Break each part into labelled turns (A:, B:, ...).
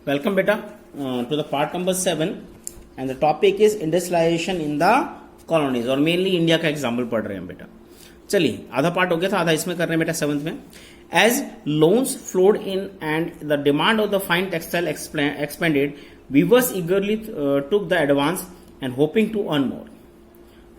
A: Welcome beta to the part number 7 and the topic is industrialization in the colonies और mainly India का example पढ़ रहे हैं बेटा। चलिए आधा पार्ट हो गया था, आधा इसमें कर रहे हैं बेटा 7th में। As loans flowed in and the demand of the fine textile expanded, weavers eagerly took the advance and hoping to earn more।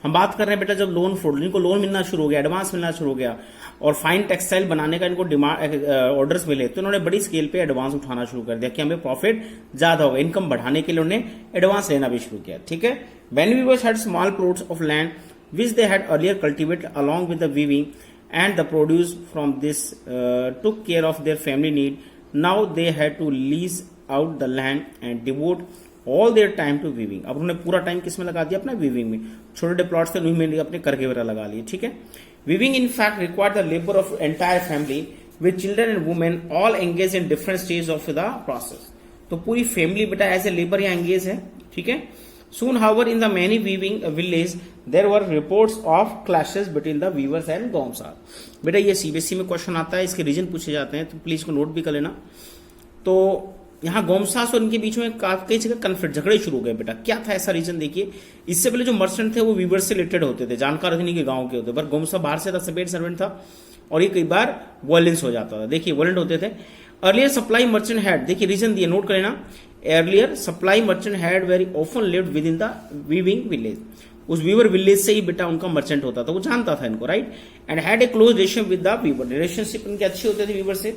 A: हम बात कर रहे हैं बेटा जब लोन फ्लोड, इनको लोन मिलना शुरू हो गया, एडवांस मिलना शुरू हो गया और फाइन टेक्सटाइल बनाने का इनको डिमांड ऑर्डर्स मिले तो इन्होंने बड़ी स्केल पे एडवांस उठाना शुरू कर दिया कि हमें प्रॉफिट ज्यादा होगा। इनकम बढ़ाने के लिए उन्होंने एडवांस लेना भी शुरू किया। ठीक है, when weavers had small plots of land which they had earlier cultivated along with the weaving and the produce from this took care of their family need, now they had to lease out the land and devote all their time to weaving। अब उन्होंने पूरा time किस में लगा दिया? अपना weaving में। छोटे प्लॉट्स थे उन्हीं में अपने करके वगैरह लगा लिए। ठीक है, weaving in fact required the labour of entire family with children and women all engage in different stage of the process. तो पूरी फैमिली बेटा एज ए लेबर या एंगेज है। ठीक है, soon however in the many weaving villages there were reports of clashes between the weavers and गौमसार। बेटा ये CBSE में क्वेश्चन आता है, इसके रीजन पूछे जाते हैं तो प्लीज को नोट भी कर लेना। तो यहाँ गोमसास और इनके बीच में कई जगह कन्फ्लिक्ट, झगड़े शुरू हो गए बेटा। क्या था ऐसा रीजन? देखिए, इससे पहले जो मर्चेंट थे वो वीवर से रिलेटेड होते थे, जानकार अधिनी के गांव के होते, पर गोमसा बाहर से था, सेपरेट सर्वेंट था और ये कई बार वायलेंस हो जाता था। देखिए वायलेंट होते थे। अर्लियर सप्लाई मर्चेंट हैड, देखिए रीजन दिए, नोट कर लेना। Earlier supply merchant had very often lived with in the weaving village. उस वीवर विलेज से ही बेटा उनका मर्चेंट होता था, वो जानता था इनको, right. And had a close relation with the weaver, relationship इनके अच्छे होते थे वीवर से।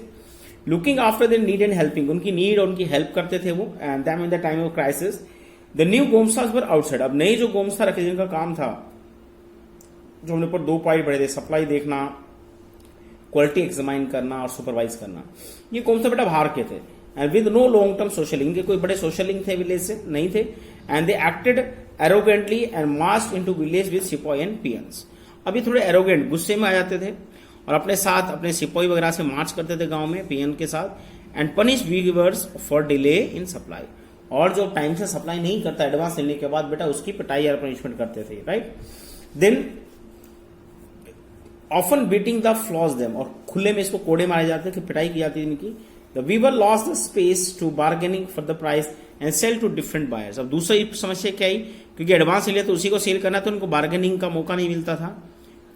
A: Looking after their need and helping, उनकी नीड और उनकी हेल्प करते थे वो। And them in the time of crisis the new गोमसास वर आउटसाइड। अब नए जो गोमसा रखे जिनका काम था, जो हमने ऊपर 2 पॉइंट पढ़े थे, सप्लाई देखना, क्वालिटी एग्जामाइन करना और सुपरवाइज करना, ये गोमसा बेटा बाहर के थे। And with no long term social link, कोई बड़े सोशल लिंक थे विलेज से नहीं थे। And they acted arrogantly and marched into village with sipahi and peons. अभी थोड़े एरोगेंट, गुस्से में आ जाते थे और अपने साथ अपने सिपाही वगैरह से मार्च करते थे गांव में पियन के साथ। And punish weavers for delay in supply, और जो टाइम से सप्लाई नहीं करता एडवांस लेने के बाद बेटा उसकी पिटाई या पनिशमेंट करते थे, right. Then often beating the flogs them, और खुले में इसको कोड़े मारे जाते थे, पिटाई की जाती थी इनकी। The weaver lost the space to bargaining for the price and sell to different buyers. अब दूसरी समस्या क्या आई, क्योंकि एडवांस लिया तो उसी को सेल करना, तो उनको बार्गेनिंग का मौका नहीं मिलता था,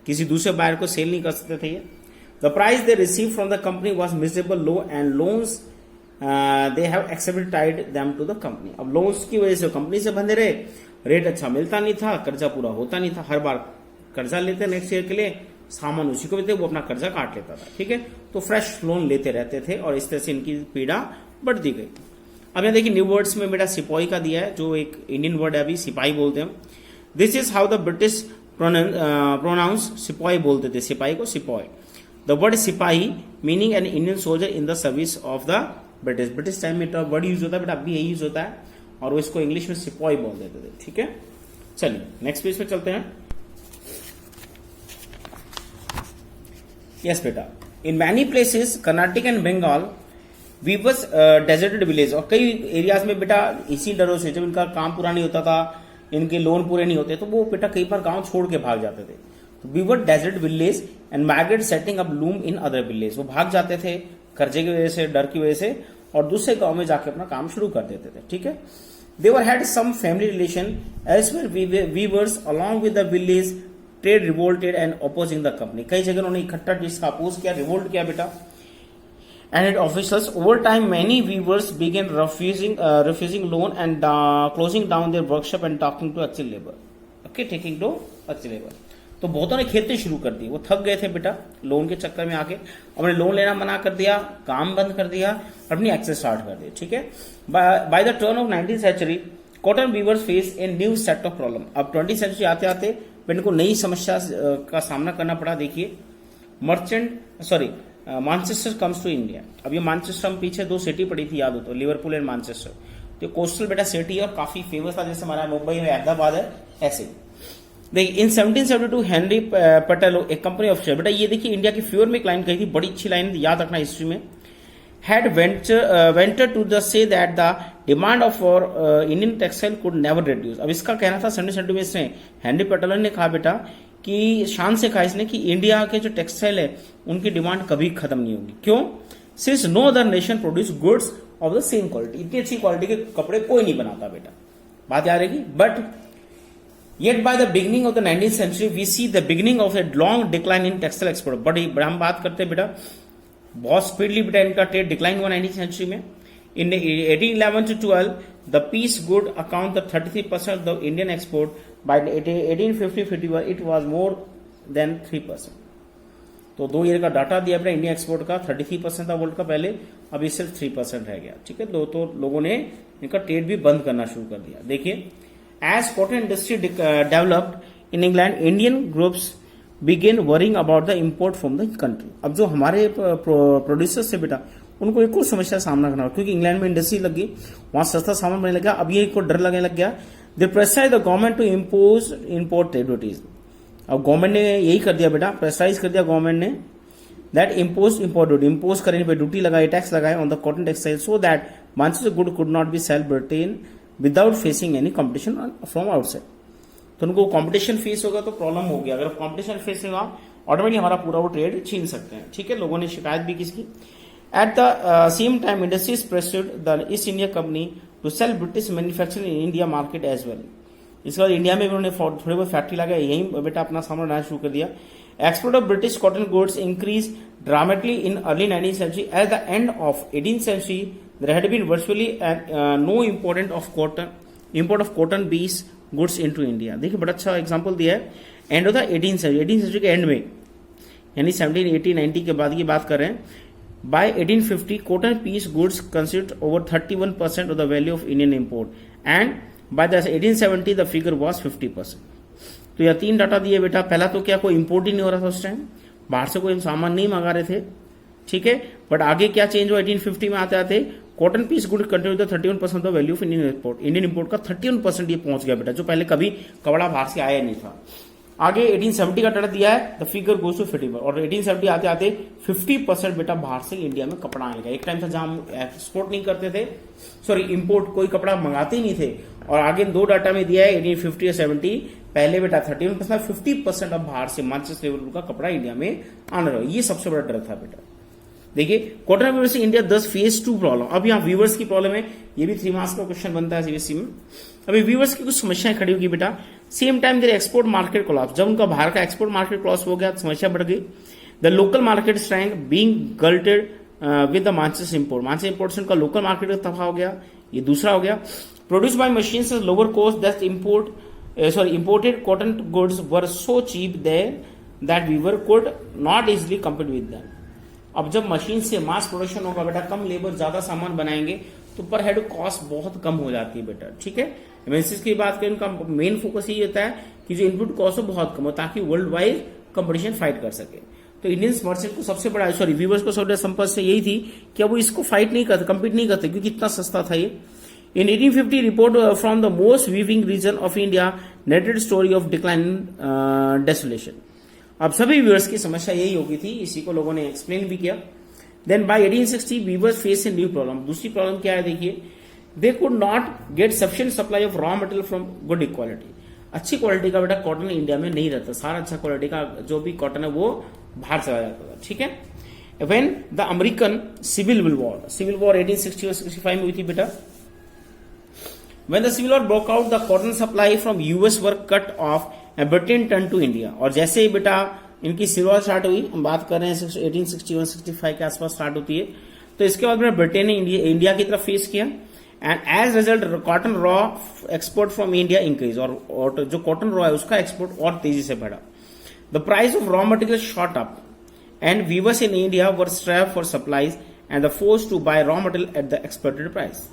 A: किसी दूसरे बायर को सेल नहीं कर सकते थे। The price they receive from the company was miserable low and loans they have accepted them to the company. अब लोन्स की वजह से कंपनी से बंधे रहे, रेट अच्छा मिलता नहीं था, कर्जा पूरा होता नहीं था, हर बार कर्जा लेते नेक्स्ट ईयर के लिए, सामान उसी को देते, वो अपना कर्जा काट लेता था। ठीक है, तो फ्रेश लोन लेते रहते थे और इस तरह से इनकी पीड़ा बढ़ती गई। अब यहाँ देखिए न्यू वर्ड्स में बेटा सिपाही का दिया है, जो एक इंडियन वर्ड है, अभी सिपाही बोलते हैं। This is how the British pronounce, सिपाही बोलते थे सिपाही को, सिपाही। The word sipahi meaning an Indian soldier in the service of the British. British time में वर्ड यूज होता है बेटा, अभी यही यूज होता है, और वो इसको इंग्लिश में सिपाही बोल देते थे। ठीक है, चलिए नेक्स्ट पेज पे चलते हैं। यस बेटा, in many places Karnataka and Bengal weavers deserted village, और कई एरियाज में बेटा इसी डरों से जब इनका काम पूरा नहीं होता था, इनके लोन पूरे नहीं होते, तो वो बेटा कई बार गांव छोड़ के भाग जाते थे। तो weaver desert village and migrate setting up loom in other village, वो भाग जाते थे कर्जे की वजह से, डर की वजह से, और दूसरे गांव में जाके अपना काम शुरू कर देते थे। ठीक है, they had some family relation elsewhere weavers along with the village trade revolted and opposing the company. कई जगह उन्होंने इकट्ठा इसका अपोज किया, रिवोल्ट किया बेटा। And it officers over time many weavers began refusing loan and closing down their workshop and talking to actual labour. Okay, taking to actual labour. तो बहुतों ने खेती शुरू कर दी, वो थक गए थे बेटा लोन के चक्कर में आके, उन्होंने लोन लेना मना कर दिया, काम बंद कर दिया, अपनी एक्सेस स्टार्ट कर दी। ठीक है, by the turn of 19th century cotton weavers face a new set of problem. अब 20th सेंचुरी आते आते इनको नई समस्या का सामना करना पड़ा। देखिए मानचेस्टर कम्स टू इंडिया। अब ये मानचेस्टर हम पीछे 2 सिटी पड़ी थी, याद हो तो, लिवरपूल एंड मानचेस्टर। तो कोस्टल बेटा सिटी है और काफी फेमस था, जैसे हमारा मुंबई में हैदराबाद है, ऐसे। देखिए इन 1772 हेनरी पटेलो एक कंपनी ऑफिसर, बेटा ये देखिए इंडिया की फ्यूर में एक लाइन कही थी, बड़ी अच्छी लाइन, याद रखना हिस्ट्री में। had ventured to the say that the demand of for Indian textile could never reduce। अब इसका कहना था 1772 में इसने हेनरी पटेलो ने कहा बेटा कि शान से कहा इसने कि इंडिया के जो टेक्सटाइल है उनकी डिमांड कभी खत्म नहीं होगी। क्यों? Since no other nation produce goods of the same quality. इतनी अच्छी क्वालिटी के कपड़े कोई नहीं बनाता बेटा, बात याद रहेगी। But yet by the beginning of the 19th century we see the beginning of a long decline in textile export. But हम बात करते हैं बेटा बहुत स्पीडली बेटा इनका ट्रेड डिक्लाइन हुआ 19th सेंचुरी में। In 1811 to 12, the piece good account the 33% of the Indian export. By 1850-51, it was more than 3%. तो 2 ईयर का डाटा दिया अपना इंडिया एक्सपोर्ट का 33% था वर्ल्ड का पहले, अभी सिर्फ 3% रह गया। ठीक है, तो लोगों ने इनका ट्रेड भी बंद करना शुरू कर दिया। देखिए, as cotton industry developed in England, Indian groups began worrying about the import from the country. अब जो हमारे प्रोड्यूसर्स थे बेटा उनको एक और समस्या का सामना करना, क्योंकि इंग्लैंड में इंडस्ट्री लगी, वहां सस्ता सामान बनने लगा। अब ये इनको डर लगने लग गया। They pressurise the government to impose import duties. अब गवर्नमेंट ने यही कर दिया बेटा, प्रेशराइज कर दिया गवर्नमेंट ने that impose import duty, impose करने पे ड्यूटी लगाई, टैक्स लगाए on the cotton textile, so that Manchester of good could not be sell Britain without facing any competition from outside. तो उनको कॉम्पिटिशन फेस होगा तो प्रॉब्लम हो गया। अगर कॉम्पिटिशन फेस होगा ऑटोमेटिक हमारा पूरा वो ट्रेड छीन सकते हैं। ठीक है, लोगों ने शिकायत भी किसकी। At the same time, industries pressured the East India Company to sell British manufacturing in India market as well. इसके बाद इंडिया में भी उन्होंने थोड़े बहुत फैक्ट्री लगाए, यहीं बेटा अपना सामान बनाना शुरू कर दिया। Export of British cotton goods increase dramatically in early 19th century. At the end of 18th century, there had been virtually no import of cotton based goods into India. देखिए बड़ा अच्छा एग्जाम्पल दिया है। End of the 18th century के and में, यानी 1780 90 के बाद की बात कर रहे हैं। By 1850, cotton piece goods constituted over 31% of the value of Indian import, and by the 1870 the figure was 50%. तो यह 3 डाटा दिए बेटा। पहला तो क्या कोई इंपोर्ट ही नहीं हो रहा था उस टाइम, बाहर से कोई सामान नहीं मंगा रहे थे। ठीक है, बट आगे क्या चेंज हुआ 1850 में आते आते cotton piece good contribute 31% of value of Indian import. Indian import का 31% ये पहुंच गया बेटा, जो पहले कभी कपड़ा बाहर से आया नहीं था। आगे 1870 का डाटा दिया है, द फिगर गोज टू 50, और 1870 आते आते 50% बेटा बाहर से इंडिया में कपड़ा आने लगा। एक टाइम था जहां हम एक्सपोर्ट नहीं करते थे, सॉरी इंपोर्ट, कोई कपड़ा मंगाते ही नहीं थे। और आगे 2 डाटा में दिया है 1850 और 70, पहले बेटा 31%, 50% अब बाहर से मार्चेस लेवल का कपड़ा इंडिया में आने लगा। ये सबसे बड़ा डर था बेटा। देखिए, कॉटन व्यूवर्स से इंडिया 10 फेज 2 प्रॉब्लम। अब यहाँ व्यूवर्स की प्रॉब्लम है, ये भी 3 मार्क्स का क्वेश्चन बनता है सीबीएसई में। अभी व्यूवर्स की कुछ समस्याएं खड़ी होगी बेटा। Same time their export market collapse, जब उनका बाहर का एक्सपोर्ट मार्केट कोलैप्स हो गया तो समस्या बढ़ गई। The local market strength being glutted with the Manchester import, Manchester import से उनका लोकल मार्केट तबाह हो गया, ये दूसरा हो गया। Produce by machines lower cost that imported cotton goods were so cheap that weaver could not easily compete with them. अब जब मशीन से मास प्रोडक्शन होगा बेटा, कम लेबर ज्यादा सामान बनाएंगे तो पर हेड कॉस्ट बहुत कम हो जाती है बेटा। ठीक है, एमएनसीज की बात करें, उनका मेन फोकस यही होता है कि जो इनपुट कॉस्ट हो बहुत कम हो, ताकि वर्ल्ड वाइड कंपटीशन फाइट कर सके। तो इंडियन मर्चेंट को सबसे बड़ा व्यूवर्स को सबसे समस्या यही थी कि अब वो इसको फाइट नहीं करते, कम्पीट नहीं करते, क्योंकि इतना सस्ता था ये। In 1850, report from the most weaving region of India narrated story of decline desolation. अब सभी व्यूअर्स की समस्या यही होगी थी, इसी को लोगों ने एक्सप्लेन भी किया। Then by 1860 weavers face a new problem. दूसरी प्रॉब्लम क्या है देखिए, they could not get sufficient supply of raw material from good quality. अच्छी क्वालिटी का बेटा कॉटन इंडिया में नहीं रहता, सारा अच्छा क्वालिटी का जो भी कॉटन है वो बाहर चला जाता था। ठीक है, when the American civil war 1860-65 में हुई थी बेटा। When the Civil War broke out, the cotton supply from US were cut off and Britain turned to India. और जैसे ही बेटा इनकी सिविल वॉर स्टार्ट हुई, हम बात कर रहे हैं 1861-65 के आसपास स्टार्ट होती है, तो इसके बाद बेटा ब्रिटेन ने इंडिया की तरफ फेस किया। And as result cotton raw export from India increase, और जो कॉटन रॉ है उसका एक्सपोर्ट और तेजी से बढ़ा। The price of raw material shot up and weavers in India were strap for supplies and the force to buy raw material at the expected price.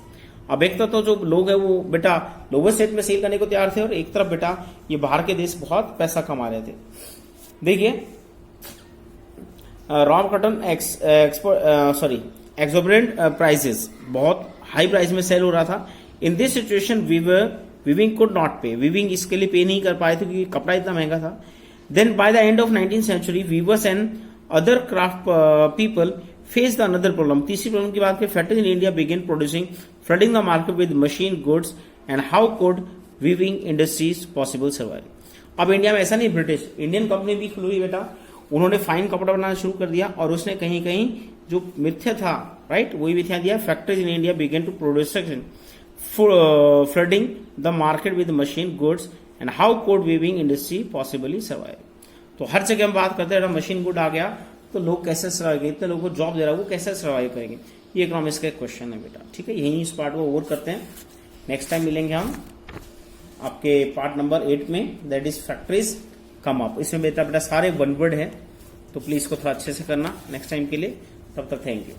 A: अब एक तरफ तो जो लोग है वो बेटा लोअर रेट में सेल करने को तैयार थे, और एक तरफ बेटा ये बाहर के देश बहुत पैसा कमा रहे थे। देखिए, रॉ कॉटन एक्सोबरेंट प्राइसेस, बहुत हाई प्राइस में सेल हो रहा था। In this situation weaving could not पे, वीविंग इसके लिए पे नहीं कर पाए थे क्योंकि कपड़ा इतना महंगा था। Then by the end of 19th century weavers and other craft people face the another problem. तीसरी प्रॉब्लम की बात करें, factories in India begin producing flooding the market with machine goods and how could weaving industries possible survive. अब India में ऐसा नहीं, British Indian company भी खुली बेटा, उन्होंने फाइन कपड़ा बनाना शुरू कर दिया, और उसने कहीं कहीं जो मिथ्या था राइट, वही भी ध्यान दिया। Factories in India began to produce flooding the market with machine goods and how could weaving industry possibly survive. तो हर जगह हम बात करते हैं मशीन गुड आ गया तो लोग कैसे सर्वाइव करेंगे, इतने लोगों को जॉब दे रहा है वो कैसे सर्वाइव करेंगे, ये इकोनॉमिक्स का क्वेश्चन है बेटा। ठीक है, यही इस पार्ट को ओवर करते हैं। नेक्स्ट टाइम मिलेंगे हम आपके पार्ट नंबर 8 में, that is factories come up. इसमें बेटा सारे वन वर्ड है, तो प्लीज इसको थोड़ा अच्छे से करना नेक्स्ट टाइम के लिए। तब तक थैंक यू।